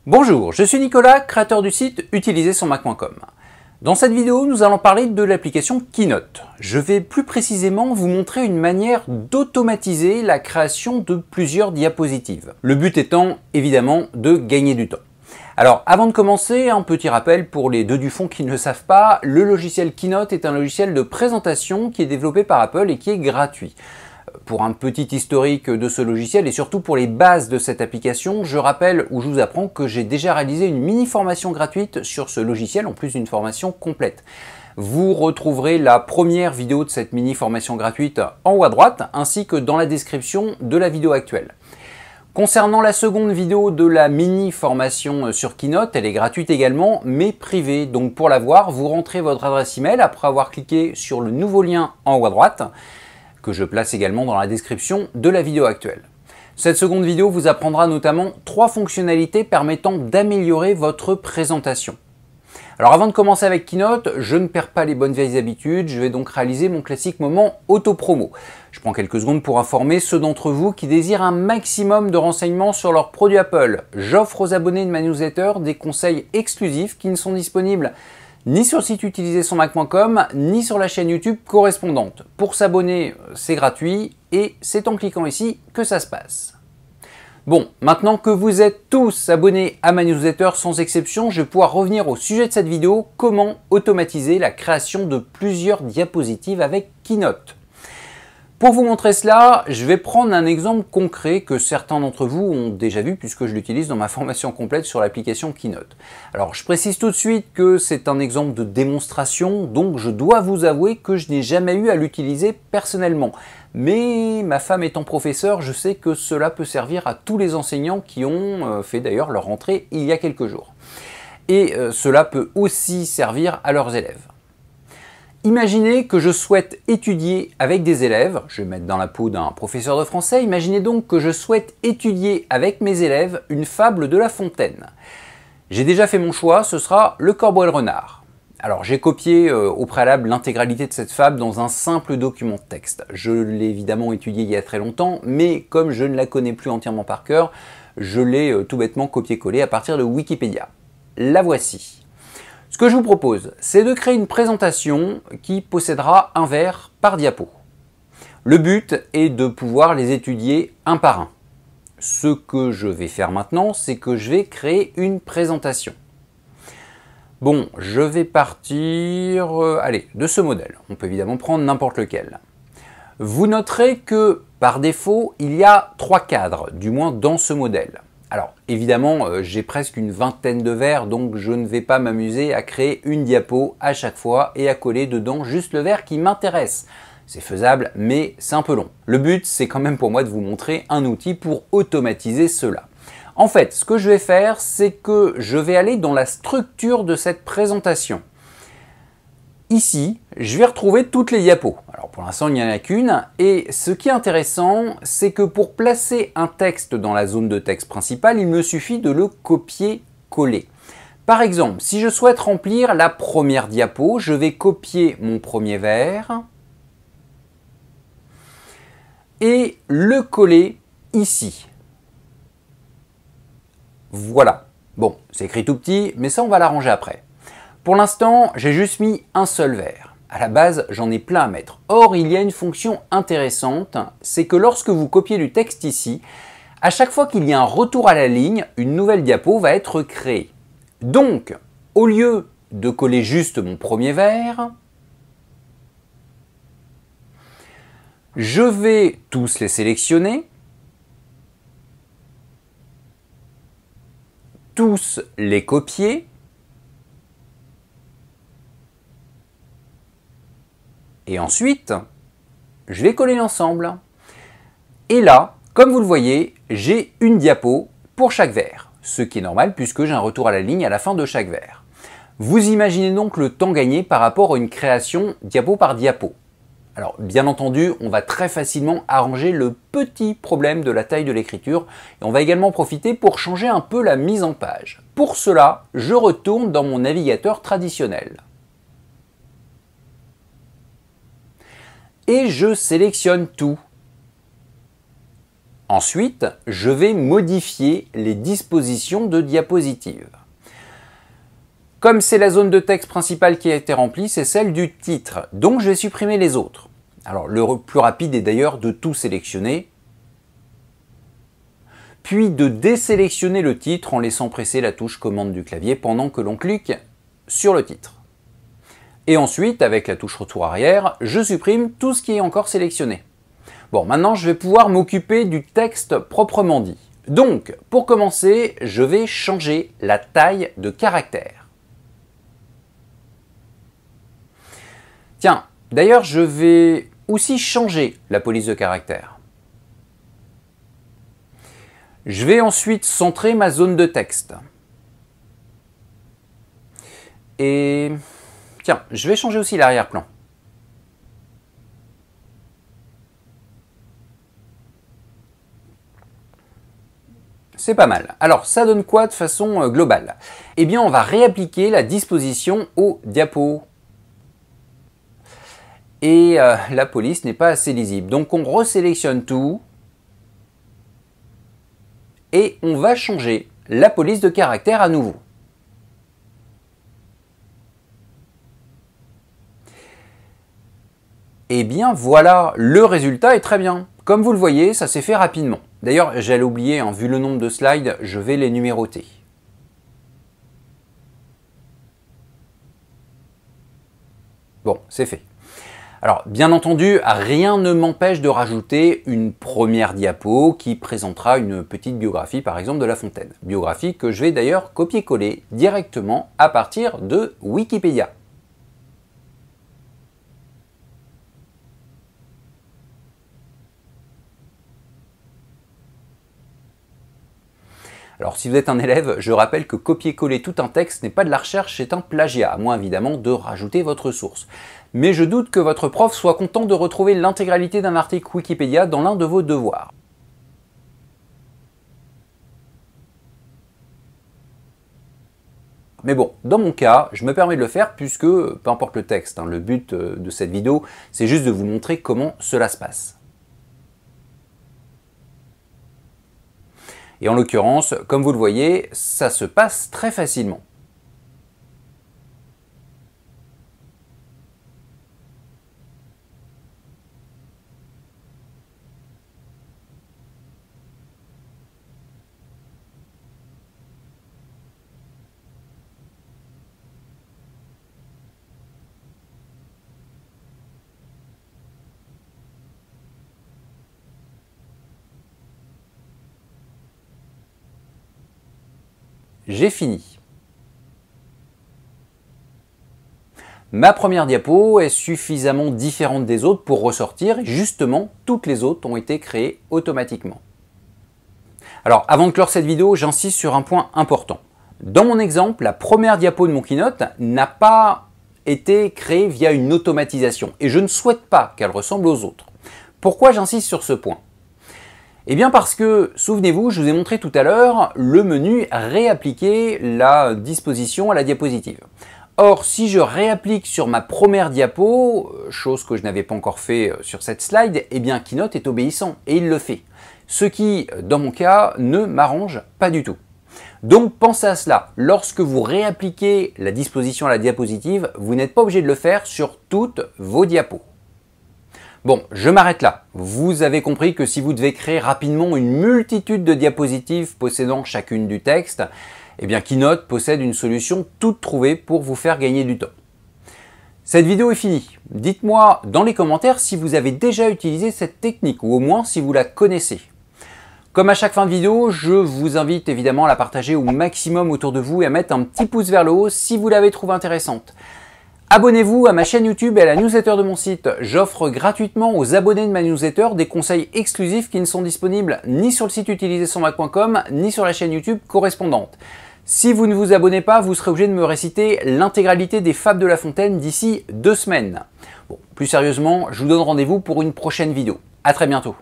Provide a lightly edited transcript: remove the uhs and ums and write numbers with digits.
Bonjour, je suis Nicolas, créateur du site utilisersonmac.com. Dans cette vidéo, nous allons parler de l'application Keynote. Je vais plus précisément vous montrer une manière d'automatiser la création de plusieurs diapositives. Le but étant évidemment de gagner du temps. Alors avant de commencer, un petit rappel pour les deux du fond qui ne le savent pas, le logiciel Keynote est un logiciel de présentation qui est développé par Apple et qui est gratuit. Pour un petit historique de ce logiciel et surtout pour les bases de cette application, je rappelle ou je vous apprends que j'ai déjà réalisé une mini formation gratuite sur ce logiciel en plus d'une formation complète. Vous retrouverez la première vidéo de cette mini formation gratuite en haut à droite ainsi que dans la description de la vidéo actuelle. Concernant la seconde vidéo de la mini formation sur Keynote, elle est gratuite également mais privée. Donc pour la voir, vous rentrez votre adresse email après avoir cliqué sur le nouveau lien en haut à droite, que je place également dans la description de la vidéo actuelle. Cette seconde vidéo vous apprendra notamment 3 fonctionnalités permettant d'améliorer votre présentation. Alors avant de commencer avec Keynote, je ne perds pas les bonnes vieilles habitudes, je vais donc réaliser mon classique moment auto-promo. Je prends quelques secondes pour informer ceux d'entre vous qui désirent un maximum de renseignements sur leurs produits Apple. J'offre aux abonnés de ma newsletter des conseils exclusifs qui ne sont disponibles ni sur le site utilisersonmac.com, ni sur la chaîne YouTube correspondante. Pour s'abonner, c'est gratuit et c'est en cliquant ici que ça se passe. Bon, maintenant que vous êtes tous abonnés à ma newsletter sans exception, je vais pouvoir revenir au sujet de cette vidéo, comment automatiser la création de plusieurs diapositives avec Keynote. Pour vous montrer cela, je vais prendre un exemple concret que certains d'entre vous ont déjà vu puisque je l'utilise dans ma formation complète sur l'application Keynote. Alors je précise tout de suite que c'est un exemple de démonstration, donc je dois vous avouer que je n'ai jamais eu à l'utiliser personnellement. Mais ma femme étant professeure, je sais que cela peut servir à tous les enseignants qui ont fait d'ailleurs leur rentrée il y a quelques jours. Et cela peut aussi servir à leurs élèves. Imaginez que je souhaite étudier avec des élèves, je vais mettre dans la peau d'un professeur de français, imaginez donc que je souhaite étudier avec mes élèves une fable de La Fontaine. J'ai déjà fait mon choix, ce sera Le Corbeau et le Renard. Alors j'ai copié au préalable l'intégralité de cette fable dans un simple document de texte. Je l'ai évidemment étudié il y a très longtemps, mais comme je ne la connais plus entièrement par cœur, je l'ai tout bêtement copié-collé à partir de Wikipédia. La voici. Ce que je vous propose, c'est de créer une présentation qui possédera un vers par diapo. Le but est de pouvoir les étudier un par un. Ce que je vais faire maintenant, c'est que je vais créer une présentation. Bon, je vais partir de ce modèle. On peut évidemment prendre n'importe lequel. Vous noterez que par défaut, il y a 3 cadres, du moins dans ce modèle. Alors évidemment, j'ai presque une vingtaine de vers, donc je ne vais pas m'amuser à créer une diapo à chaque fois et à coller dedans juste le vers qui m'intéresse. C'est faisable, mais c'est un peu long. Le but, c'est quand même pour moi de vous montrer un outil pour automatiser cela. En fait, ce que je vais faire, c'est que je vais aller dans la structure de cette présentation. Ici, je vais retrouver toutes les diapos. Alors pour l'instant, il n'y en a qu'une. Et ce qui est intéressant, c'est que pour placer un texte dans la zone de texte principale, il me suffit de le copier-coller. Par exemple, si je souhaite remplir la première diapo, je vais copier mon premier vers et le coller ici. Voilà. Bon, c'est écrit tout petit, mais ça, on va l'arranger après. Pour l'instant, j'ai juste mis un seul vers. À la base, j'en ai plein à mettre. Or, il y a une fonction intéressante, c'est que lorsque vous copiez du texte ici, à chaque fois qu'il y a un retour à la ligne, une nouvelle diapo va être créée. Donc, au lieu de coller juste mon premier vers, je vais tous les sélectionner, tous les copier, et ensuite, je vais coller l'ensemble. Et là, comme vous le voyez, j'ai une diapo pour chaque vers, ce qui est normal puisque j'ai un retour à la ligne à la fin de chaque vers. Vous imaginez donc le temps gagné par rapport à une création diapo par diapo. Alors bien entendu, on va très facilement arranger le petit problème de la taille de l'écriture et on va également profiter pour changer un peu la mise en page. Pour cela, je retourne dans mon navigateur traditionnel. Et je sélectionne tout. Ensuite, je vais modifier les dispositions de diapositive. Comme c'est la zone de texte principale qui a été remplie, c'est celle du titre, donc je vais supprimer les autres. Alors le plus rapide est d'ailleurs de tout sélectionner, puis de désélectionner le titre en laissant presser la touche commande du clavier pendant que l'on clique sur le titre. Et ensuite, avec la touche retour arrière, je supprime tout ce qui est encore sélectionné. Bon, maintenant je vais pouvoir m'occuper du texte proprement dit. Donc, pour commencer, je vais changer la taille de caractère. Tiens, d'ailleurs, je vais aussi changer la police de caractère. Je vais ensuite centrer ma zone de texte. Et tiens, je vais changer aussi l'arrière-plan. C'est pas mal. Alors, ça donne quoi de façon globale? Eh bien, on va réappliquer la disposition au diapo. Et la police n'est pas assez lisible. Donc, on resélectionne tout. Et on va changer la police de caractère à nouveau. Et bien voilà, le résultat est très bien. Comme vous le voyez, ça s'est fait rapidement. D'ailleurs, j'allais oublier, hein, vu le nombre de slides, je vais les numéroter. Bon, c'est fait. Alors, bien entendu, rien ne m'empêche de rajouter une première diapo qui présentera une petite biographie, par exemple, de La Fontaine. Biographie que je vais d'ailleurs copier-coller directement à partir de Wikipédia. Alors si vous êtes un élève, je rappelle que copier-coller tout un texte n'est pas de la recherche, c'est un plagiat, à moins évidemment de rajouter votre source. Mais je doute que votre prof soit content de retrouver l'intégralité d'un article Wikipédia dans l'un de vos devoirs. Mais bon, dans mon cas, je me permets de le faire puisque, peu importe le texte, hein, le but de cette vidéo, c'est juste de vous montrer comment cela se passe. Et en l'occurrence, comme vous le voyez, ça se passe très facilement. J'ai fini. Ma première diapo est suffisamment différente des autres pour ressortir, et justement, toutes les autres ont été créées automatiquement. Alors, avant de clore cette vidéo, j'insiste sur un point important. Dans mon exemple, la première diapo de mon Keynote n'a pas été créée via une automatisation, et je ne souhaite pas qu'elle ressemble aux autres. Pourquoi j'insiste sur ce point ? Eh bien parce que, souvenez-vous, je vous ai montré tout à l'heure le menu réappliquer la disposition à la diapositive. Or, si je réapplique sur ma première diapo, chose que je n'avais pas encore fait sur cette slide, eh bien Keynote est obéissant et il le fait. Ce qui, dans mon cas, ne m'arrange pas du tout. Donc pensez à cela, lorsque vous réappliquez la disposition à la diapositive, vous n'êtes pas obligé de le faire sur toutes vos diapos. Bon, je m'arrête là. Vous avez compris que si vous devez créer rapidement une multitude de diapositives possédant chacune du texte, eh bien Keynote possède une solution toute trouvée pour vous faire gagner du temps. Cette vidéo est finie. Dites-moi dans les commentaires si vous avez déjà utilisé cette technique ou au moins si vous la connaissez. Comme à chaque fin de vidéo, je vous invite évidemment à la partager au maximum autour de vous et à mettre un petit pouce vers le haut si vous l'avez trouvée intéressante. Abonnez-vous à ma chaîne YouTube et à la newsletter de mon site. J'offre gratuitement aux abonnés de ma newsletter des conseils exclusifs qui ne sont disponibles ni sur le site utilisersonmac.com ni sur la chaîne YouTube correspondante. Si vous ne vous abonnez pas, vous serez obligé de me réciter l'intégralité des fables de La Fontaine d'ici 2 semaines. Bon, plus sérieusement, je vous donne rendez-vous pour une prochaine vidéo. À très bientôt.